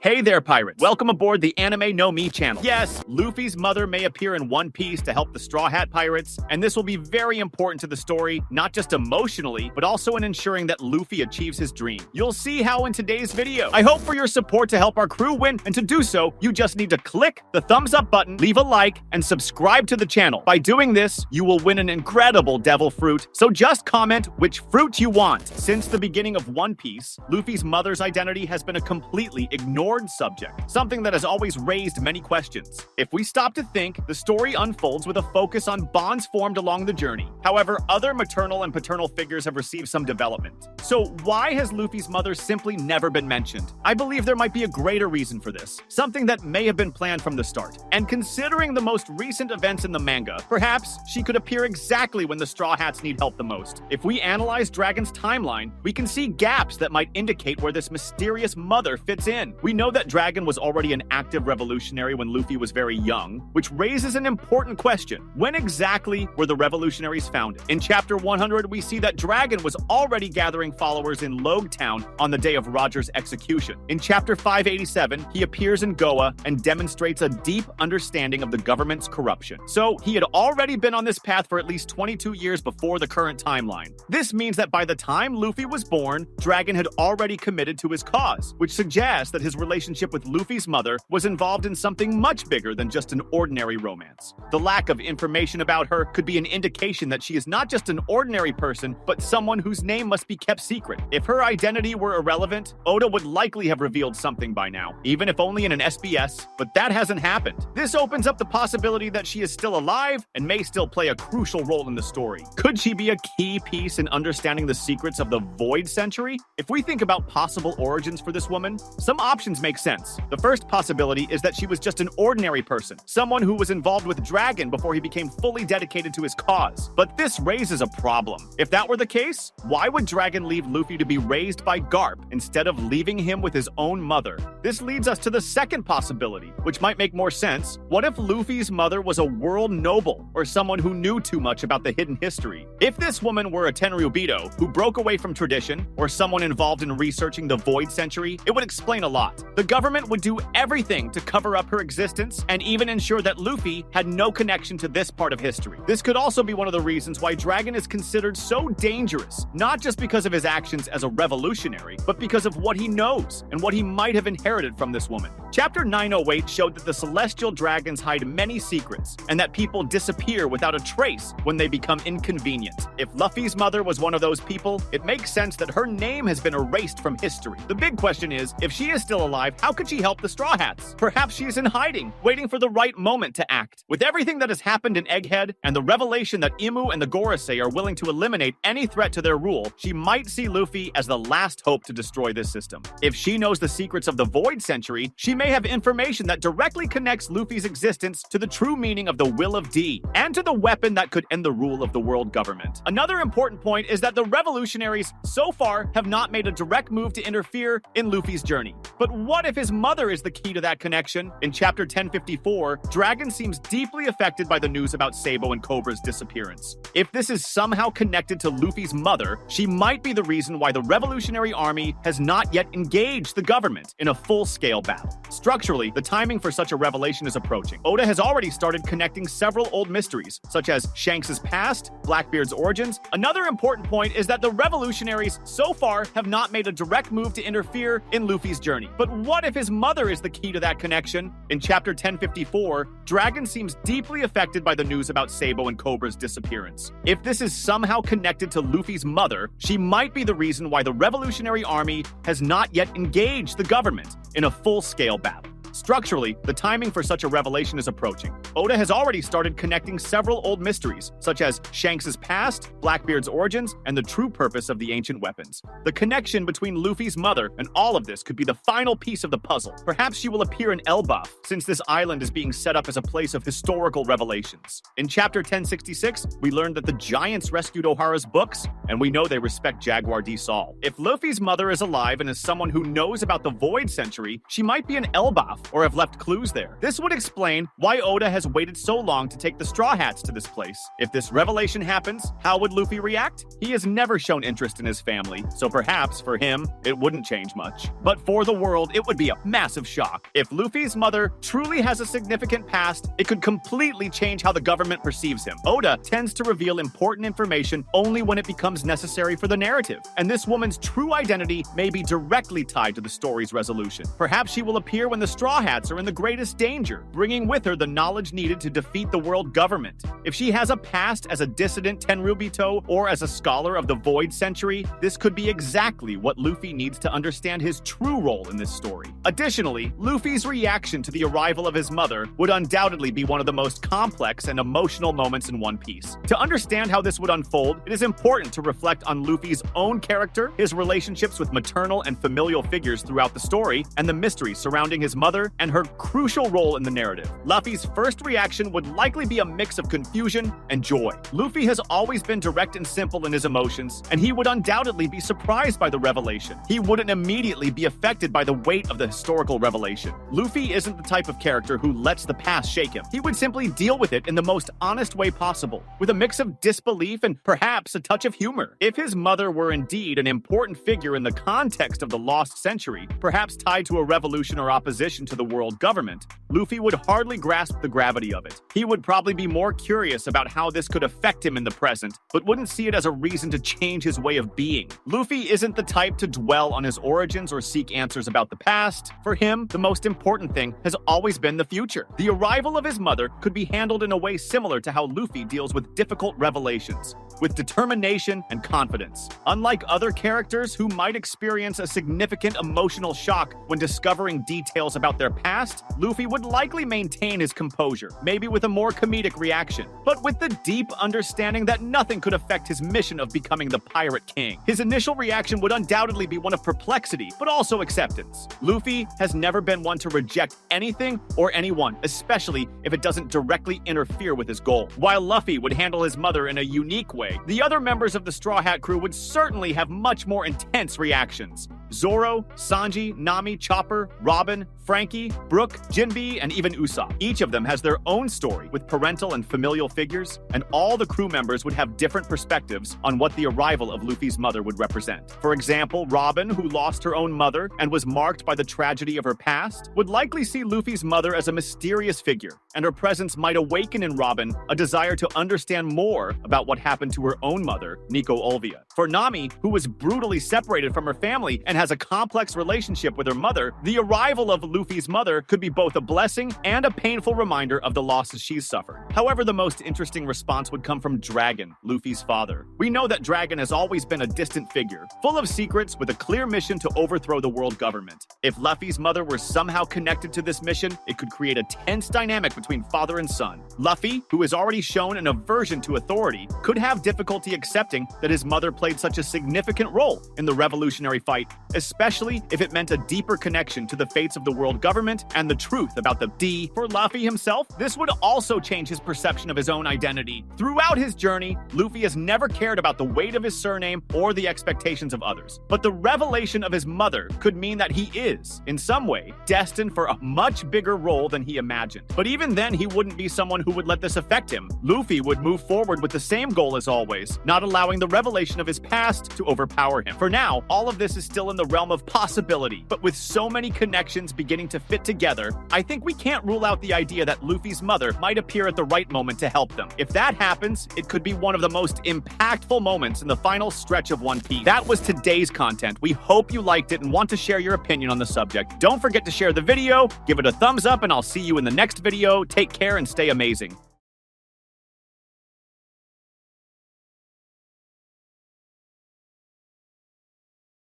Hey there, pirates. Welcome aboard the Anime No Me channel. Yes, Luffy's mother may appear in One Piece to help the Straw Hat Pirates, and this will be very important to the story, not just emotionally, but also in ensuring that Luffy achieves his dream. You'll see how in today's video. I hope for your support to help our crew win, and to do so, you just need to click the thumbs up button, leave a like, and subscribe to the channel. By doing this, you will win an incredible devil fruit, so just comment which fruit you want. Since the beginning of One Piece, Luffy's mother's identity has been a completely ignored subject, something that has always raised many questions. If we stop to think, the story unfolds with a focus on bonds formed along the journey. However, other maternal and paternal figures have received some development. So why has Luffy's mother simply never been mentioned? I believe there might be a greater reason for this, something that may have been planned from the start. And considering the most recent events in the manga, perhaps she could appear exactly when the Straw Hats need help the most. If we analyze Dragon's timeline, we can see gaps that might indicate where this mysterious mother fits in. We know that Dragon was already an active revolutionary when Luffy was very young, which raises an important question. When exactly were the revolutionaries founded? In chapter 100, we see that Dragon was already gathering followers in Logue Town on the day of Roger's execution. In chapter 587, he appears in Goa and demonstrates a deep understanding of the government's corruption. So he had already been on this path for at least 22 years before the current timeline. This means that by the time Luffy was born, Dragon had already committed to his cause, which suggests that his relationship with Luffy's mother was involved in something much bigger than just an ordinary romance. The lack of information about her could be an indication that she is not just an ordinary person, but someone whose name must be kept secret. If her identity were irrelevant, Oda would likely have revealed something by now, even if only in an SBS, but that hasn't happened. This opens up the possibility that she is still alive and may still play a crucial role in the story. Could she be a key piece in understanding the secrets of the Void Century? If we think about possible origins for this woman, some options make sense. The first possibility is that she was just an ordinary person, someone who was involved with Dragon before he became fully dedicated to his cause. But this raises a problem. If that were the case, why would Dragon leave Luffy to be raised by Garp instead of leaving him with his own mother? This leads us to the second possibility, which might make more sense. What if Luffy's mother was a world noble or someone who knew too much about the hidden history? If this woman were a Tenryubito who broke away from tradition or someone involved in researching the Void Century, it would explain a lot. The government would do everything to cover up her existence and even ensure that Luffy had no connection to this part of history. This could also be one of the reasons why Dragon is considered so dangerous, not just because of his actions as a revolutionary, but because of what he knows and what he might have inherited from this woman. Chapter 908 showed that the celestial dragons hide many secrets and that people disappear without a trace when they become inconvenient. If Luffy's mother was one of those people, it makes sense that her name has been erased from history. The big question is, if she is still alive, how could she help the Straw Hats? Perhaps she is in hiding, waiting for the right moment to act. With everything that has happened in Egghead and the revelation that Imu and the Gorosei are willing to eliminate any threat to their rule, she might see Luffy as the last hope to destroy this system. If she knows the secrets of the Void Century, she may have information that directly connects Luffy's existence to the true meaning of the Will of D and to the weapon that could end the rule of the world government. Another important point is that the revolutionaries so far have not made a direct move to interfere in Luffy's journey. But what if his mother is the key to that connection? In chapter 1054, Dragon seems deeply affected by the news about Sabo and Cobra's disappearance. If this is somehow connected to Luffy's mother, she might be the reason why the Revolutionary Army has not yet engaged the government in a full-scale battle. Structurally, the timing for such a revelation is approaching. Oda has already started connecting several old mysteries, such as Shanks' past, Blackbeard's origins. Another important point is that the revolutionaries so far have not made a direct move to interfere in Luffy's journey. But what if his mother is the key to that connection? In chapter 1054, Dragon seems deeply affected by the news about Sabo and Cobra's disappearance. If this is somehow connected to Luffy's mother, she might be the reason why the Revolutionary Army has not yet engaged the government in a full-scale battle. Structurally, the timing for such a revelation is approaching. Oda has already started connecting several old mysteries, such as Shanks' past, Blackbeard's origins, and the true purpose of the ancient weapons. The connection between Luffy's mother and all of this could be the final piece of the puzzle. Perhaps she will appear in Elbaf, since this island is being set up as a place of historical revelations. In chapter 1066, we learned that the giants rescued Ohara's books and we know they respect Jaguar D. Sol. If Luffy's mother is alive and is someone who knows about the Void Century, she might be an Elbaf or have left clues there. This would explain why Oda has waited so long to take the Straw Hats to this place. If this revelation happens, how would Luffy react? He has never shown interest in his family, so perhaps for him, it wouldn't change much. But for the world, it would be a massive shock. If Luffy's mother truly has a significant past, it could completely change how the government perceives him. Oda tends to reveal important information only when it becomes necessary for the narrative, and this woman's true identity may be directly tied to the story's resolution. Perhaps she will appear when the Straw Hats are in the greatest danger, bringing with her the knowledge needed to defeat the world government. If she has a past as a dissident Tenryubito or as a scholar of the Void Century, this could be exactly what Luffy needs to understand his true role in this story. Additionally, Luffy's reaction to the arrival of his mother would undoubtedly be one of the most complex and emotional moments in One Piece. To understand how this would unfold, it is important to reflect on Luffy's own character, his relationships with maternal and familial figures throughout the story, and the mystery surrounding his mother and her crucial role in the narrative. Luffy's first reaction would likely be a mix of confusion and joy. Luffy has always been direct and simple in his emotions, and he would undoubtedly be surprised by the revelation. He wouldn't immediately be affected by the weight of the historical revelation. Luffy isn't the type of character who lets the past shake him. He would simply deal with it in the most honest way possible, with a mix of disbelief and perhaps a touch of humor. If his mother were indeed an important figure in the context of the Lost Century, perhaps tied to a revolution or opposition to the world government, Luffy would hardly grasp the gravity of it. He would probably be more curious about how this could affect him in the present, but wouldn't see it as a reason to change his way of being. Luffy isn't the type to dwell on his origins or seek answers about the past. For him, the most important thing has always been the future. The arrival of his mother could be handled in a way similar to how Luffy deals with difficult revelations, with determination and confidence. Unlike other characters who might experience a significant emotional shock when discovering details about their past, Luffy would likely maintain his composure, maybe with a more comedic reaction, but with the deep understanding that nothing could affect his mission of becoming the Pirate King. His initial reaction would undoubtedly be one of perplexity, but also acceptance. Luffy has never been one to reject anything or anyone, especially if it doesn't directly interfere with his goal. While Luffy would handle his mother in a unique way, the other members of the Straw Hat crew would certainly have much more intense reactions. Zoro, Sanji, Nami, Chopper, Robin, Frankie, Brook, Jinbe, and even Usopp. Each of them has their own story with parental and familial figures, and all the crew members would have different perspectives on what the arrival of Luffy's mother would represent. For example, Robin, who lost her own mother and was marked by the tragedy of her past, would likely see Luffy's mother as a mysterious figure, and her presence might awaken in Robin a desire to understand more about what happened to her own mother, Nico Olvia. For Nami, who was brutally separated from her family and has a complex relationship with her mother, the arrival of Luffy's mother could be both a blessing and a painful reminder of the losses she's suffered. However, the most interesting response would come from Dragon, Luffy's father. We know that Dragon has always been a distant figure, full of secrets with a clear mission to overthrow the world government. If Luffy's mother were somehow connected to this mission, it could create a tense dynamic between father and son. Luffy, who has already shown an aversion to authority, could have difficulty accepting that his mother played such a significant role in the revolutionary fight, especially if it meant a deeper connection to the fates of the world government and the truth about the D. For Luffy himself, this would also change his perception of his own identity. Throughout his journey, Luffy has never cared about the weight of his surname or the expectations of others. But the revelation of his mother could mean that he is, in some way, destined for a much bigger role than he imagined. But even then, he wouldn't be someone who would let this affect him. Luffy would move forward with the same goal as always, not allowing the revelation of his past to overpower him. For now, all of this is still in the realm of possibility, but with so many connections beginning to fit together, I think we can't rule out the idea that Luffy's mother might appear at the right moment to help them. If that happens, it could be one of the most impactful moments in the final stretch of One Piece. That was today's content. We hope you liked it and want to share your opinion on the subject. Don't forget to share the video, give it a thumbs up, and I'll see you in the next video. Take care and stay amazing.